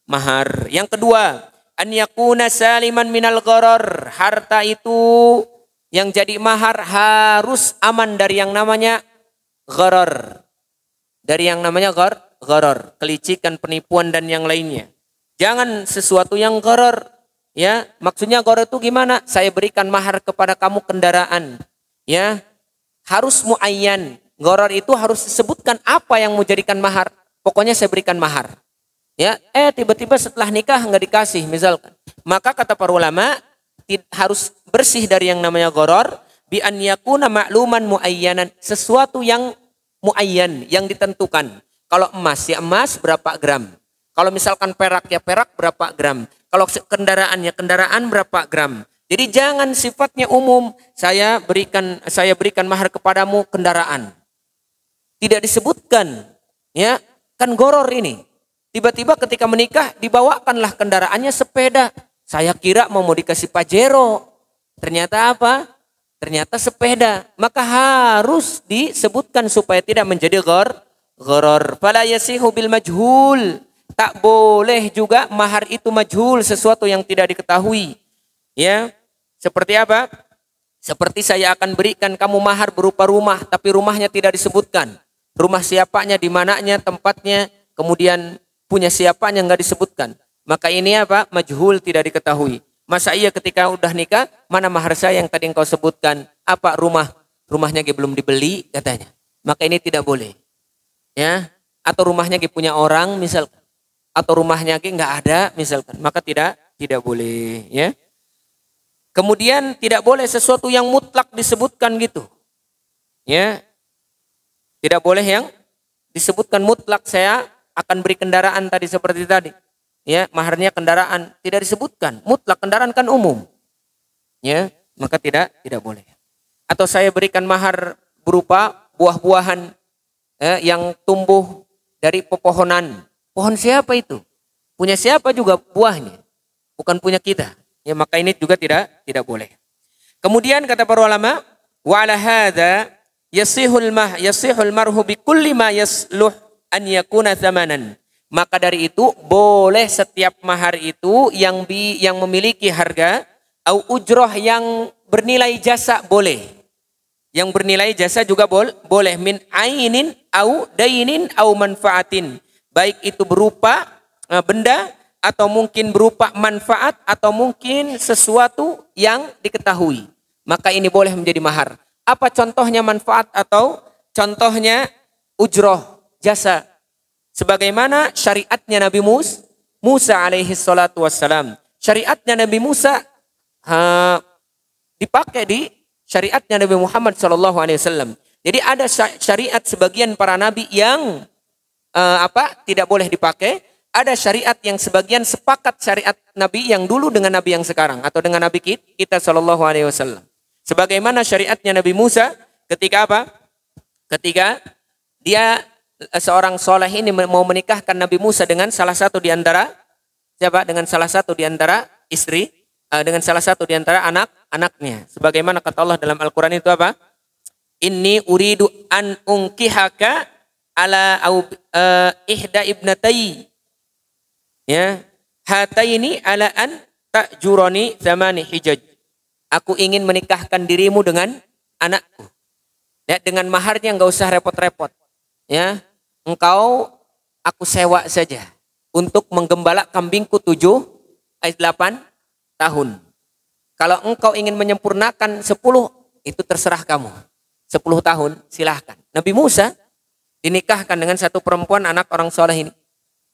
mahar. Yang kedua, an yakuna saliman minal gharar. Harta itu yang jadi mahar harus aman dari yang namanya gharar. Dari yang namanya gharar, kelicikan, penipuan dan yang lainnya. Jangan sesuatu yang gharar. Ya, maksudnya gharar itu gimana? Saya berikan mahar kepada kamu kendaraan. Ya, harus muayyan. Gharar itu harus disebutkan apa yang mau jadikan mahar. Pokoknya saya berikan mahar. Ya, tiba-tiba setelah nikah nggak dikasih misalkan. Maka kata para ulama harus bersih dari yang namanya gharar, bi an yakuna ma'luman muayyanan, sesuatu yang muayyan, yang ditentukan. Kalau emas ya emas berapa gram. Kalau misalkan perak ya perak berapa gram. Kalau kendaraan ya kendaraan berapa gram. Jadi jangan sifatnya umum, saya berikan mahar kepadamu kendaraan. Tidak disebutkan, ya, kan gharar ini. Tiba-tiba ketika menikah dibawakanlah kendaraannya sepeda. Saya kira mau dikasih Pajero. Ternyata apa? Ternyata sepeda. Maka harus disebutkan supaya tidak menjadi gharar. Fala yasihu bil majhul. Tak boleh juga mahar itu majhul, sesuatu yang tidak diketahui. Ya. Seperti apa? Seperti saya akan berikan kamu mahar berupa rumah, tapi rumahnya tidak disebutkan. Rumah siapanya, di mananya, tempatnya, kemudian punya siapanya nggak disebutkan. Maka ini apa? Majhul, tidak diketahui. Masa iya ketika udah nikah, mana mahar saya yang tadi engkau sebutkan? Apa rumahnya belum dibeli katanya. Maka ini tidak boleh. Ya, atau rumahnya punya orang misalkan, atau rumahnya nggak ada misalkan, maka tidak boleh. Ya. Kemudian tidak boleh sesuatu yang mutlak disebutkan gitu. Ya. Tidak boleh yang disebutkan mutlak, saya akan beri kendaraan tadi seperti tadi. Ya, maharnya kendaraan, tidak disebutkan. Mutlak kendaraan kan umum. Ya, maka tidak boleh. Atau saya berikan mahar berupa buah-buahan yang tumbuh dari pepohonan. Pohon siapa itu? Punya siapa juga buahnya? Bukan punya kita. Ya, maka ini juga tidak boleh. Kemudian kata para ulama, wa ala hadza yasihul marhu bi kulli ma yasluh an yakuna thamanan. Maka dari itu boleh setiap mahar itu yang memiliki harga au ujroh, yang bernilai jasa boleh. Yang bernilai jasa juga boleh, min ainin au dainin au manfaatin. Baik itu berupa benda atau mungkin berupa manfaat atau mungkin sesuatu yang diketahui. Maka ini boleh menjadi mahar. Apa contohnya manfaat atau contohnya ujroh, jasa? Sebagaimana syariatnya Nabi Musa alaihi salatu wassalam. Syariatnya Nabi Musa dipakai di syariatnya Nabi Muhammad sallallahu alaihi wasallam. Jadi ada syariat sebagian para nabi yang tidak boleh dipakai. Ada syariat yang sebagian sepakat syariat Nabi yang dulu dengan Nabi yang sekarang atau dengan Nabi kita sallallahu alaihi wasallam. Sebagaimana syariatnya Nabi Musa ketika apa? Ketika dia seorang soleh ini mau menikahkan Nabi Musa dengan salah satu di antara siapa? Dengan salah satu di antara istri, dengan salah satu di antara anak-anaknya. Sebagaimana kata Allah dalam Al-Qur'an itu apa? Inni uridu an unkihaka ala ihda ibnatai. Ya, hataini ala an ta'jurani zamani hijaj. Aku ingin menikahkan dirimu dengan anakku. Ya, dengan maharnya enggak usah repot-repot. Ya, aku sewa saja untuk menggembala kambingku 8 tahun. Kalau engkau ingin menyempurnakan 10, itu terserah kamu. 10 tahun silahkan. Nabi Musa dinikahkan dengan satu perempuan anak orang soleh ini.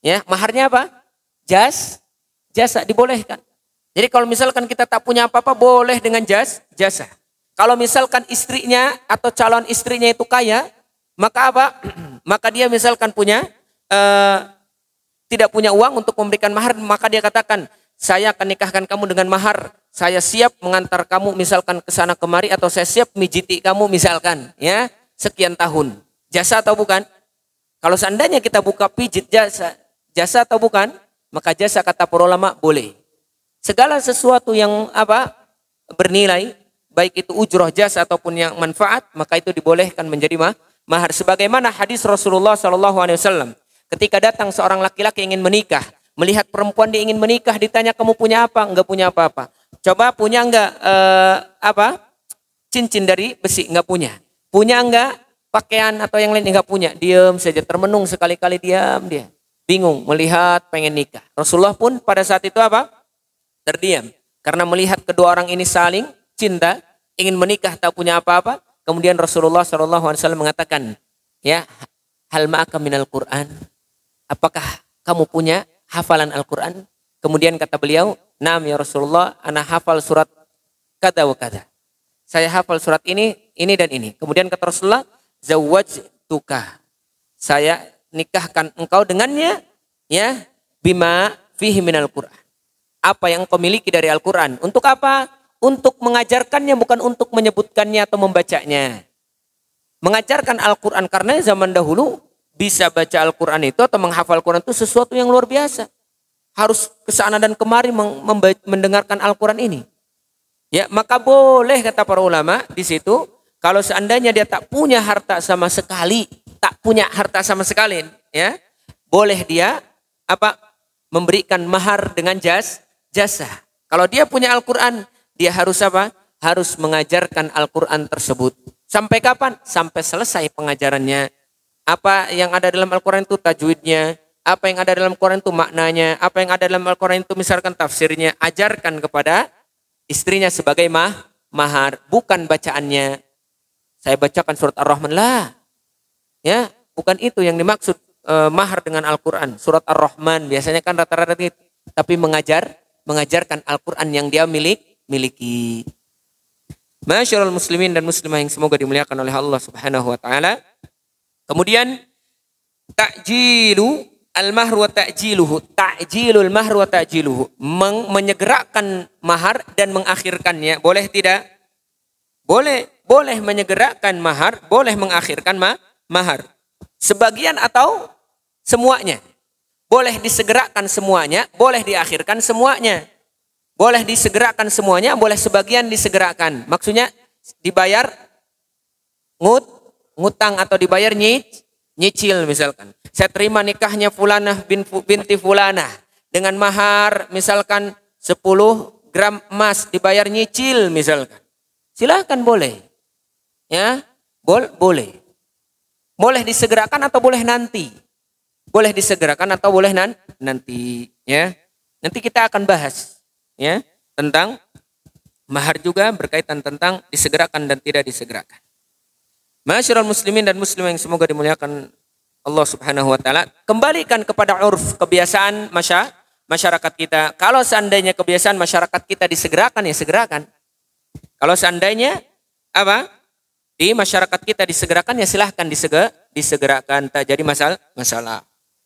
Ya, maharnya apa? Jasa dibolehkan. Jadi kalau misalkan kita tak punya apa-apa, boleh dengan jasa. Kalau misalkan istrinya atau calon istrinya itu kaya, maka apa? Maka dia misalkan tidak punya uang untuk memberikan mahar, maka dia katakan, saya akan nikahkan kamu dengan mahar. Saya siap mengantar kamu misalkan ke sana kemari, atau saya siap mijiti kamu misalkan, ya, sekian tahun. Jasa atau bukan? Kalau seandainya kita buka pijit jasa atau bukan? Maka jasa kata para ulama boleh. Segala sesuatu yang bernilai, baik itu ujroh jasa ataupun yang manfaat, maka itu dibolehkan menjadi mahar. Sebagaimana hadis Rasulullah SAW, ketika datang seorang laki-laki ingin menikah, melihat perempuan dia ingin menikah, ditanya kamu punya apa? Enggak punya apa-apa. Coba punya enggak cincin dari besi? Enggak punya. Punya enggak pakaian atau yang lain? Enggak punya. Diam saja, termenung sekali-kali, diam dia. Bingung, melihat pengen nikah. Rasulullah pun pada saat itu terdiam. Karena melihat kedua orang ini saling cinta, ingin menikah, tak punya apa-apa. Kemudian Rasulullah SAW mengatakan, ya, hal ma'aka minal Qur'an. Apakah kamu punya hafalan Al-Quran? Kemudian kata beliau, naam ya Rasulullah, ana hafal surat kada wa kada. Saya hafal surat ini dan ini. Kemudian kata Rasulullah, zawwajtuka. Saya nikahkan engkau dengannya, ya, bima fihi minal Qur'an. Apa yang engkau miliki dari Al-Quran. Untuk apa? Untuk mengajarkannya, bukan untuk menyebutkannya atau membacanya. Mengajarkan Al-Quran, karena zaman dahulu bisa baca Al-Quran itu atau menghafal Al-Quran itu sesuatu yang luar biasa. Harus kesana dan kemari mendengarkan Al-Quran ini. Ya, maka boleh kata para ulama di situ, kalau seandainya dia tak punya harta sama sekali, ya, boleh dia memberikan mahar dengan jasa. Kalau dia punya Al-Quran, dia harus harus mengajarkan Al-Quran tersebut. Sampai kapan? Sampai selesai pengajarannya. Apa yang ada dalam Al-Quran itu tajwidnya, apa yang ada dalam Al-Quran itu maknanya, apa yang ada dalam Al-Quran itu misalkan tafsirnya, ajarkan kepada istrinya sebagai mahar, bukan bacaannya. Saya bacakan surat Ar-Rahman lah. Ya, bukan itu yang dimaksud mahar dengan Al-Quran. Surat Ar-Rahman biasanya kan rata-rata gitu. Tapi mengajarkan Al-Quran yang dia miliki. Masyaallah muslimin dan muslimah yang semoga dimuliakan oleh Allah Subhanahu wa taala. Kemudian ta'jilu al-mahr wa ta'jiluhu. Ta'jilul mahr wa ta'jiluhu. Menyegerakan mahar dan mengakhirkannya. Boleh tidak? Boleh menyegerakan mahar, boleh mengakhirkan mahar. Sebagian atau semuanya. Boleh disegerakan semuanya, boleh diakhirkan semuanya. Boleh disegerakan semuanya, boleh sebagian disegerakan. Maksudnya dibayar ngutang atau dibayar nyicil misalkan. Saya terima nikahnya Fulanah binti Fulanah dengan mahar misalkan 10 gram emas, dibayar nyicil misalkan. Silakan boleh. Ya, boleh. Boleh disegerakan atau boleh nanti. Boleh disegerakan atau boleh nanti, ya. Nanti kita akan bahas, ya, tentang mahar juga berkaitan tentang disegerakan dan tidak disegerakan. Masyaallah muslimin dan muslimah yang semoga dimuliakan Allah Subhanahu wa taala, kembalikan kepada urf, kebiasaan masyarakat kita. Kalau seandainya kebiasaan masyarakat kita disegerakan, ya segerakan. Kalau seandainya di masyarakat kita disegerakan, ya silahkan disegerakan, tak jadi masalah.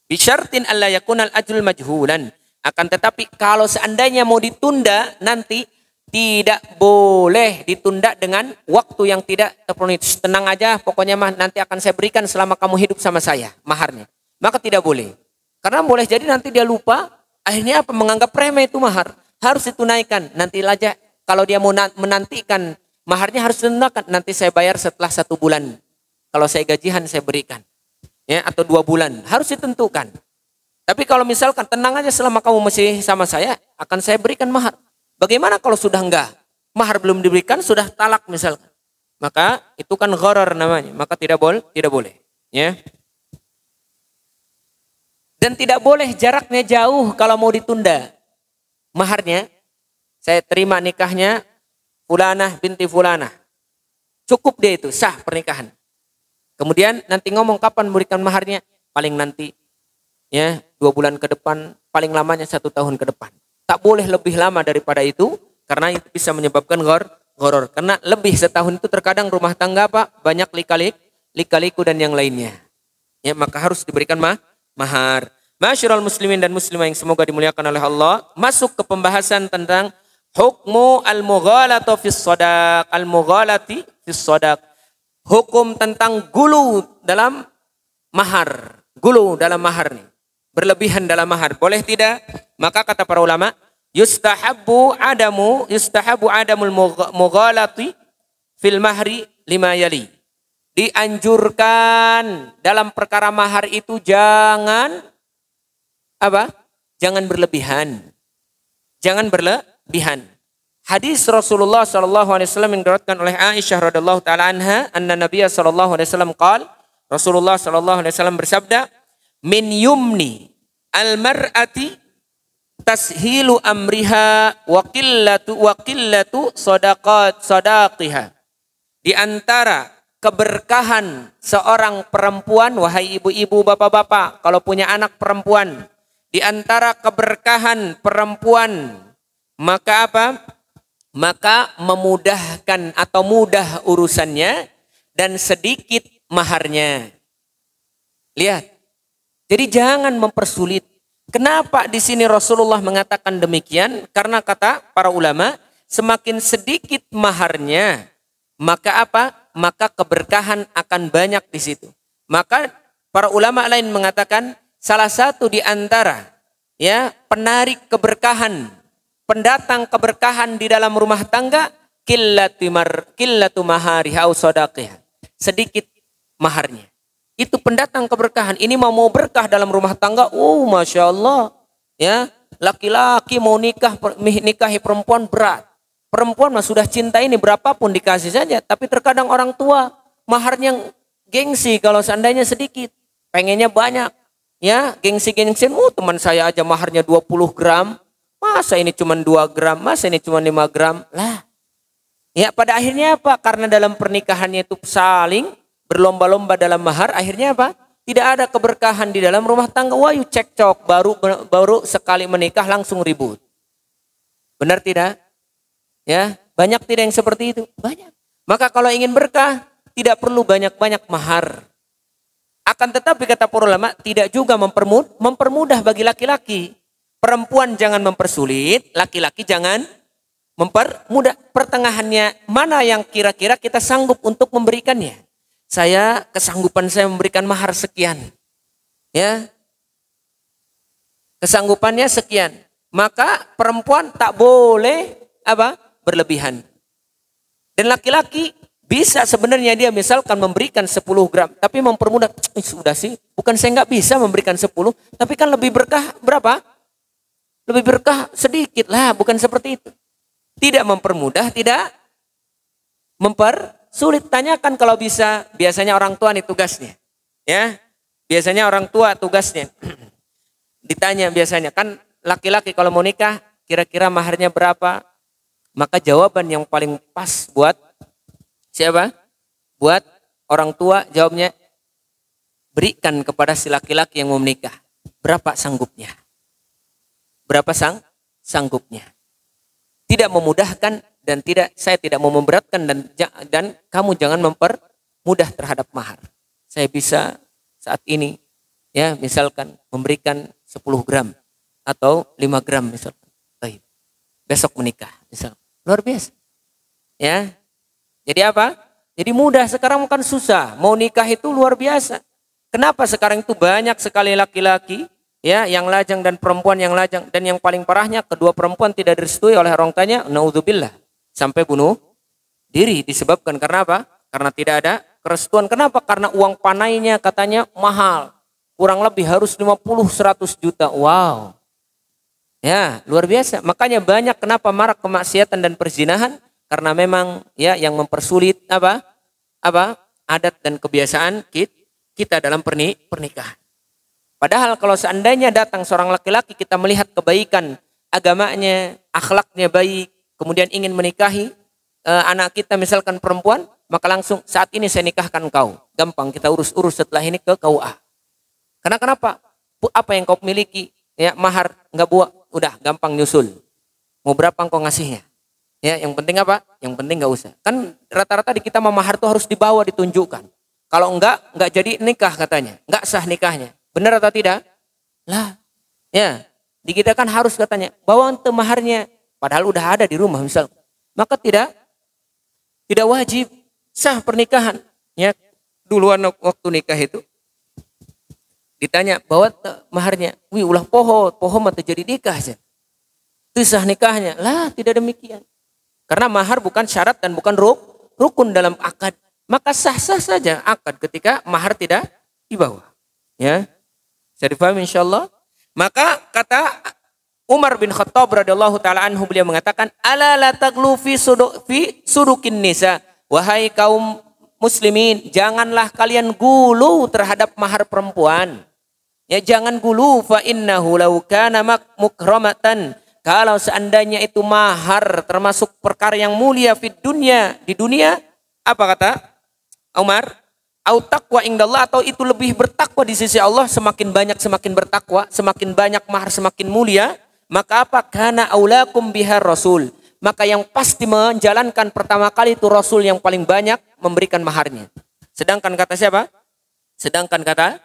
Bisyartin alla yakunal ajrul majhulan. Akan tetapi kalau seandainya mau ditunda nanti tidak boleh ditunda dengan waktu yang tidak terpenuhi. Tenang aja, pokoknya mah nanti akan saya berikan selama kamu hidup sama saya maharnya. Maka tidak boleh. Karena boleh jadi nanti dia lupa, akhirnya apa? Menganggap remeh itu mahar. Harus ditunaikan. Nanti aja kalau dia mau menantikan maharnya harus ditunaikan. Nanti saya bayar setelah 1 bulan. Kalau saya gajian saya berikan. Ya, atau 2 bulan. Harus ditentukan. Tapi kalau misalkan tenang aja selama kamu masih sama saya, akan saya berikan mahar. Bagaimana kalau sudah enggak? Mahar belum diberikan, sudah talak misalkan. Maka itu kan gharar namanya. Maka tidak boleh. Ya. Dan tidak boleh jaraknya jauh kalau mau ditunda. Maharnya, saya terima nikahnya Fulanah binti Fulanah. Cukup dia itu, sah pernikahan. Kemudian nanti ngomong kapan memberikan maharnya? Paling nanti. Ya, 2 bulan ke depan, paling lamanya 1 tahun ke depan. Tak boleh lebih lama daripada itu, karena itu bisa menyebabkan gharar. Karena lebih setahun itu terkadang rumah tangga banyak lika-liku dan yang lainnya. Ya, maka harus diberikan mahar. Masyarul muslimin dan muslimah yang semoga dimuliakan oleh Allah, masuk ke pembahasan tentang hukmu al-mughalati fis shadaq, al-mughalati fis shadaq. Hukum tentang gulu dalam mahar. Gulu dalam mahar nih. Berlebihan dalam mahar. Boleh tidak? Maka kata para ulama, yustahabu adamul mughalati fil mahri lima yali. Dianjurkan dalam perkara mahar itu jangan berlebihan. Jangan berlebihan. Hadis Rasulullah sallallahu alaihi wasallam yang diriwayatkan oleh Aisyah radhiyallahu taala anha, anna Nabiy sallallahu alaihi wasallam qala, Rasulullah sallallahu alaihi wasallam bersabda, min yumni al-mar'ati tashilu amriha wa qillatu sadaqiha. Di antara keberkahan seorang perempuan, wahai ibu-ibu, bapak-bapak, kalau punya anak perempuan, di antara keberkahan perempuan, maka apa? Maka memudahkan atau mudah urusannya dan sedikit maharnya. Lihat. Jadi jangan mempersulit. Kenapa di sini Rasulullah mengatakan demikian? Karena kata para ulama, semakin sedikit maharnya, maka apa? Maka keberkahan akan banyak di situ. Maka para ulama lain mengatakan salah satu di antara penarik keberkahan, pendatang keberkahan di dalam rumah tangga, qillatu mahariha au shadaqiha. Sedikit maharnya. Itu pendatang keberkahan. Ini mau berkah dalam rumah tangga. Masya Allah. Ya, laki-laki mau nikahi perempuan berat. Perempuan mah sudah cinta ini berapapun dikasih saja. Tapi terkadang orang tua maharnya gengsi kalau seandainya sedikit. Pengennya banyak. Ya, gengsi-gengsian. Teman saya aja maharnya 20 gram. Masa ini cuma 2 gram? Masa ini cuma 5 gram? Lah. Ya, pada akhirnya apa? Karena dalam pernikahannya itu saling berlomba-lomba dalam mahar, akhirnya apa? Tidak ada keberkahan di dalam rumah tangga. Cekcok, baru sekali menikah langsung ribut. Benar tidak? Ya, banyak tidak yang seperti itu? Banyak. Maka kalau ingin berkah, tidak perlu banyak-banyak mahar. Akan tetapi kata para ulama, tidak juga mempermudah bagi laki-laki. Perempuan jangan mempersulit, laki-laki jangan mempermudah. Pertengahannya, mana yang kira-kira kita sanggup untuk memberikannya? Kesanggupan saya memberikan mahar sekian. Ya. Kesanggupannya sekian. Maka perempuan tak boleh berlebihan. Dan laki-laki bisa sebenarnya dia misalkan memberikan 10 gram. Tapi mempermudah. Sudah sih. Bukan saya nggak bisa memberikan 10. Tapi kan lebih berkah berapa? Lebih berkah sedikit lah. Bukan seperti itu. Tidak mempermudah, tidak sulit. Tanyakan kalau bisa. Biasanya orang tua nih tugasnya. Ya, biasanya orang tua tugasnya. Ditanya biasanya. Kan laki-laki kalau mau nikah, kira-kira maharnya berapa? Maka jawaban yang paling pas buat siapa? Buat orang tua, jawabnya, berikan kepada si laki-laki yang mau menikah. Berapa sanggupnya? Berapa sanggupnya? Tidak memudahkan. Dan saya tidak mau memberatkan dan kamu jangan mempermudah terhadap mahar. saya bisa saat ini ya misalkan memberikan 10 gram atau 5 gram misalkan. Baik. Besok menikah misal. Luar biasa. Ya. Jadi apa? Jadi mudah, sekarang bukan susah. Mau nikah itu luar biasa. Kenapa sekarang itu banyak sekali laki-laki ya yang lajang dan perempuan yang lajang, dan yang paling parahnya kedua perempuan tidak direstui oleh orang tuanya, naudzubillah, sampai bunuh diri disebabkan karena apa? Karena tidak ada kerestuan. Kenapa? Karena uang panainya katanya mahal. Kurang lebih harus 50-100 juta. Wow. Ya, luar biasa. Makanya banyak kenapa marak kemaksiatan dan perzinahan, karena memang ya yang mempersulit apa adat dan kebiasaan kita dalam pernikahan. Padahal kalau seandainya datang seorang laki-laki, kita melihat kebaikan agamanya, akhlaknya baik, kemudian ingin menikahi anak kita misalkan perempuan, maka langsung saat ini saya nikahkan kau. Gampang kita urus setelah ini ke KUA. Karena kenapa? Apa yang kau miliki? Ya, mahar nggak buat, udah gampang nyusul. Mau berapa engkau ngasihnya? Ya, yang penting apa? Yang penting nggak usah. Kan rata-rata di kita mahar tuh harus dibawa, ditunjukkan. Kalau enggak jadi nikah katanya, nggak sah nikahnya. Benar atau tidak? Lah, ya di kita kan harus katanya bawa maharnya. Padahal udah ada di rumah misal. Maka tidak wajib sah pernikahan. Ya, duluan waktu nikah itu ditanya bawa maharnya. Wih, ulah poho mah terjadi nikah aja. Itu sah nikahnya. Lah, tidak demikian. Karena mahar bukan syarat dan bukan rukun dalam akad. Maka sah-sah saja akad ketika mahar tidak dibawa. Ya. Bisa difahami insyaallah. Maka kata Umar bin Khattab radhiyallahu taala anhu, beliau mengatakan, "Ala la taglu fi sudukin nisa." Wahai kaum muslimin, janganlah kalian gulu terhadap mahar perempuan. Ya, jangan gulu, fa innahu law kana mukramatan. Kalau seandainya itu mahar termasuk perkara yang mulia di dunia, apa kata Umar? Au taqwa indallah, atau itu lebih bertakwa di sisi Allah, semakin banyak semakin bertakwa, semakin banyak mahar semakin mulia, maka apa? Kana aulakum bihar rasul. Maka yang pasti menjalankan pertama kali itu Rasul yang paling banyak memberikan maharnya. Sedangkan kata siapa? Sedangkan kata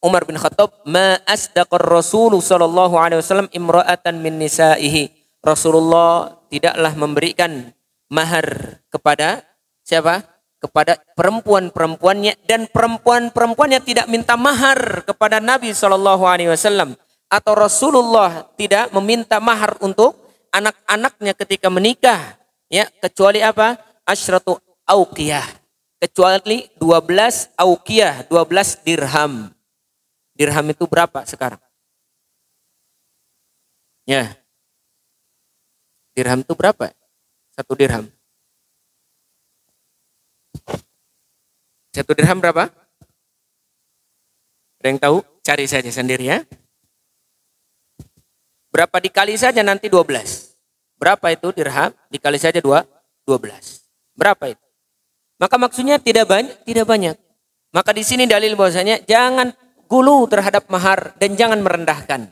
Umar bin Khattab, ma asdaqar Rasul sallallahu alaihi wasallam imra'atan min nisaihi. Rasulullah tidaklah memberikan mahar kepada siapa? Kepada perempuan-perempuannya, dan perempuan-perempuannya tidak minta mahar kepada Nabi sallallahu alaihi wasallam, atau Rasulullah tidak meminta mahar untuk anak-anaknya ketika menikah, ya, kecuali apa? Asyratu auqiyah. Kecuali 12 auqiyah, 12 dirham. Dirham itu berapa sekarang? Ya. Dirham itu berapa? 1 dirham. 1 dirham berapa? Ada yang tahu? Cari saja sendiri ya. Berapa dikali saja nanti 12. Berapa itu dirham? Dikali saja 12. Berapa itu? Maka maksudnya tidak banyak. Maka di sini dalil bahwasanya jangan gulu terhadap mahar dan jangan merendahkan.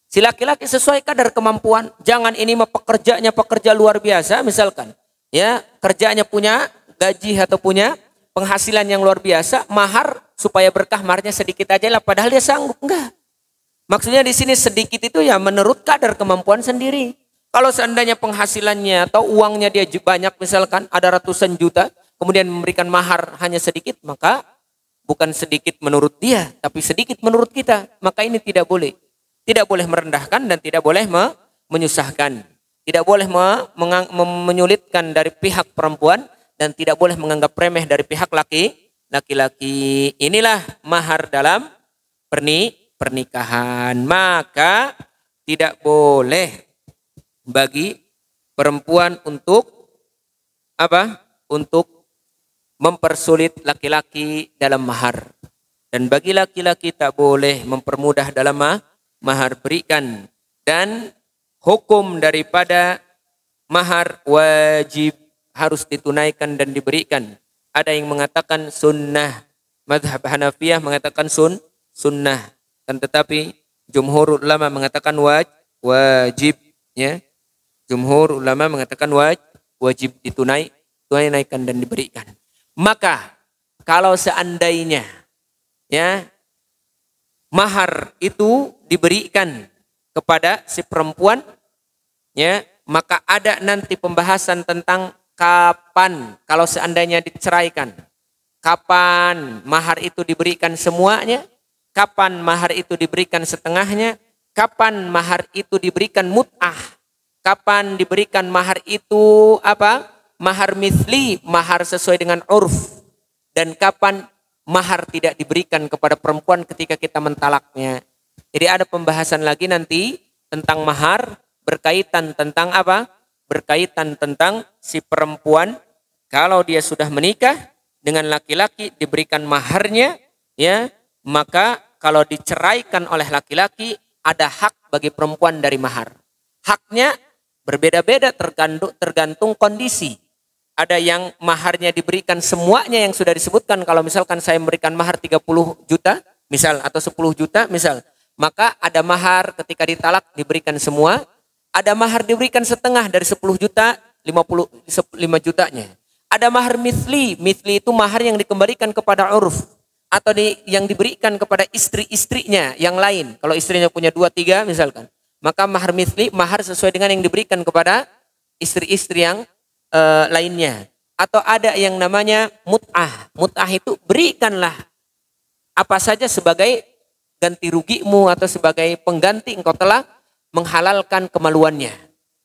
Si laki-laki sesuai kadar kemampuan. Jangan ini mah pekerja luar biasa misalkan. Ya, kerjanya punya gaji atau punya penghasilan yang luar biasa, mahar supaya berkah maharnya sedikit aja lah, padahal dia sanggup. Enggak. Maksudnya di sini sedikit itu ya menurut kadar kemampuan sendiri. Kalau seandainya penghasilannya atau uangnya dia banyak misalkan ada ratusan juta, kemudian memberikan mahar hanya sedikit, maka bukan sedikit menurut dia, tapi sedikit menurut kita. Maka ini tidak boleh. Tidak boleh merendahkan dan tidak boleh menyusahkan. Tidak boleh menyulitkan dari pihak perempuan dan tidak boleh menganggap remeh dari pihak laki-laki. Inilah mahar dalam pernikahan. Maka tidak boleh bagi perempuan untuk apa? Untuk mempersulit laki-laki dalam mahar. Dan bagi laki-laki tak boleh mempermudah dalam mahar berikan. Dan hukum daripada mahar wajib, harus ditunaikan dan diberikan. Ada yang mengatakan sunnah. Mazhab Hanafiyah mengatakan sunnah. Dan tetapi jumhur ulama mengatakan wajib. Ya. Jumhur ulama mengatakan wajib ditunaikan dan diberikan. Maka kalau seandainya ya mahar itu diberikan kepada si perempuan, ya, maka ada nanti pembahasan tentang kapan kalau seandainya diceraikan. Kapan mahar itu diberikan semuanya, kapan mahar itu diberikan setengahnya, kapan mahar itu diberikan mut'ah, kapan diberikan mahar itu apa? Mahar mithli, mahar sesuai dengan urf, dan kapan mahar tidak diberikan kepada perempuan ketika kita mentalaknya. Jadi ada pembahasan lagi nanti tentang mahar, berkaitan tentang apa? Berkaitan tentang si perempuan kalau dia sudah menikah dengan laki-laki diberikan maharnya, ya, maka kalau diceraikan oleh laki-laki ada hak bagi perempuan dari mahar. Haknya berbeda-beda tergantung kondisi. Ada yang maharnya diberikan semuanya yang sudah disebutkan. Kalau misalkan saya memberikan mahar 30 juta misal atau 10 juta misal, maka ada mahar ketika ditalak diberikan semua. Ada mahar diberikan setengah dari 10 juta, 5 jutanya. Ada mahar mithli. Mithli itu mahar yang dikembalikan kepada urf. Atau yang diberikan kepada istri-istrinya yang lain. Kalau istrinya punya 2-3 misalkan. Maka mahar mithli, mahar sesuai dengan yang diberikan kepada istri-istri yang lainnya. Atau ada yang namanya mut'ah. Mut'ah itu berikanlah apa saja sebagai ganti rugimu atau sebagai pengganti engkau telah menghalalkan kemaluannya.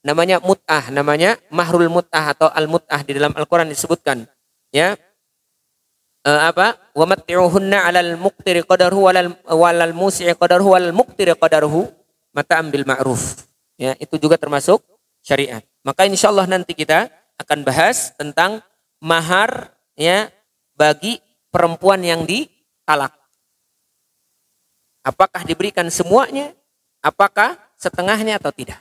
Namanya mut'ah, namanya mahrul mut'ah atau al-mut'ah di dalam Al-Quran disebutkan. Ya, wa matti'uhunna 'alal muqtiri qadaruhu walal musi'i qadaruhu walal muqtiri qadaruhu mata'an bil ma'ruf. Ya, itu juga termasuk syariat. Maka insyaallah nanti kita akan bahas tentang mahar, ya, bagi perempuan yang ditalak. Apakah diberikan semuanya? Apakah setengahnya atau tidak?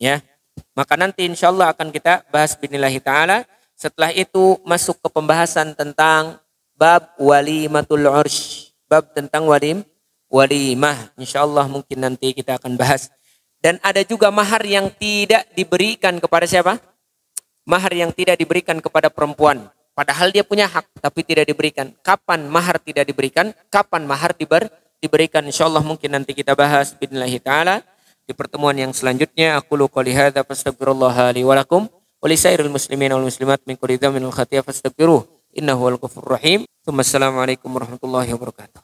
Ya. Maka nanti insyaallah akan kita bahas binillahi ta'ala. Setelah itu masuk ke pembahasan tentang bab walimatul ursh. Bab tentang walimah. Insyaallah mungkin nanti kita akan bahas. Dan ada juga mahar yang tidak diberikan kepada siapa? Mahar yang tidak diberikan kepada perempuan. Padahal dia punya hak tapi tidak diberikan. Kapan mahar tidak diberikan? Kapan mahar diberikan? Insyaallah mungkin nanti kita bahas binillahi ta'ala. Di pertemuan yang selanjutnya, aku qouli hadza fastaghfirullah li wa lakum wa li sairil muslimin wal muslimat min kulli dhanbin wal khati'ah fastaghfiruh innahu wal ghafurur rahim. Assalamualaikum warahmatullahi wabarakatuh.